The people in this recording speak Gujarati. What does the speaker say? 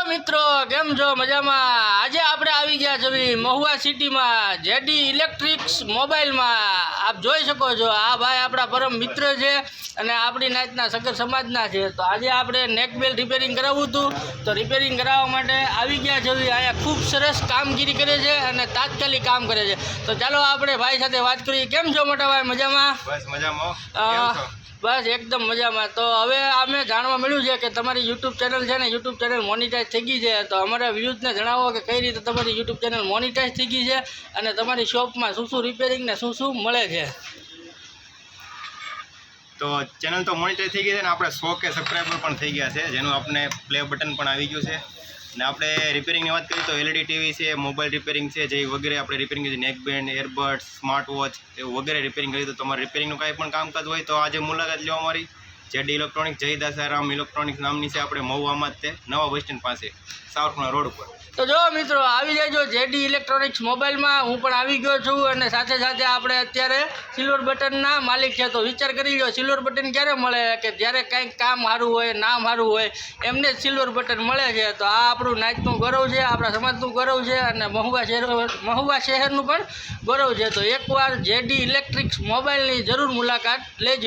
મિત્રો કેમ છો મજામાં। આજે આપણે આવી ગયા છે મહુવા સિટીમાં જેડી ઇલેક્ટ્રિક્સ મોબાઈલમાં। આપ જોઈ શકો છો આ ભાઈ આપણા પરમ મિત્ર છે અને આપણી નાતના સગર સમાજના છે। તો આજે આપણે નેક બેલ રિપેરિંગ કરાવવું હતું તો રિપેરિંગ કરાવવા માટે આવી ગયા છે। અહીંયા ખૂબ સરસ કામગીરી કરે છે અને તાત્કાલિક કામ કરે છે। તો ચાલો આપણે ભાઈ સાથે વાત કરીએ। કેમ છો મોટા ભાઈ મજામાં? બસ મજામાં। બસ એકદમ મજામાં। તો હવે અમે જાણવા મળ્યું છે કે તમારી યુટ્યુબ ચેનલ છે ને યુટ્યુબ ચેનલ મોનિટાઈઝ થઈ ગઈ છે। તો અમારા વ્યૂઝને જણાવો કે કઈ રીતે તમારી યુટ્યુબ ચેનલ મોનિટાઈઝ થઈ ગઈ છે અને તમારી શોપમાં શું શું રિપેરિંગ ને શું શું મળે છે। તો ચેનલ તો મોનિટાઈઝ થઈ ગઈ છે ને આપણે 100K સબસ્ક્રાઈબર પણ થઈ ગયા છે, જેનું આપણે પ્લે બટન પણ આવી ગયું છે। ને આપણે રિપેરિંગની વાત કરીએ તો LED ટીવી છે, મોબાઈલ રિપેરિંગ છે, જે વગેરે આપણે રિપેરિંગ છે, નેક બેન્ડ, એરબડ્સ, સ્માર્ટ વોચ એવું વગેરે રિપેરિંગ કરી। તો તમારે રિપેરિંગનું કાંઈ પણ કામકાજ હોય તો આજે મુલાકાત લો અમારી જેડી ઇલેક્ટ્રોનિક જય દાસારામ ઇલેક્ટ્રોનિક્સ નામની છે, આપણે મહુવામાં જ તે નવા બસ સ્ટેન્ડ પાસે સાવરકુંડલા રોડ ઉપર। તો જો મિત્રો આવી જાય જેડી ઇલેક્ટ્રોનિક્સ મોબાઈલમાં હું પણ આવી ગયો છું અને સાથે સાથે આપણે અત્યારે સિલ્વર બટનના માલિક છે। તો વિચાર કરી લો સિલ્વર બટન ક્યારે મળે કે જ્યારે કંઈક કામ સારું હોય નામ સારું હોય એમને જ સિલ્વર બટન મળે છે। તો આ આપણું નાચનું ગૌરવ છે, આપણા સમાજનું ગૌરવ છે અને મહુવા શહેરનું પણ ગૌરવ છે। તો એકવાર જેડી ઇલેક્ટ્રિક્સ મોબાઈલની જરૂર મુલાકાત લેજો।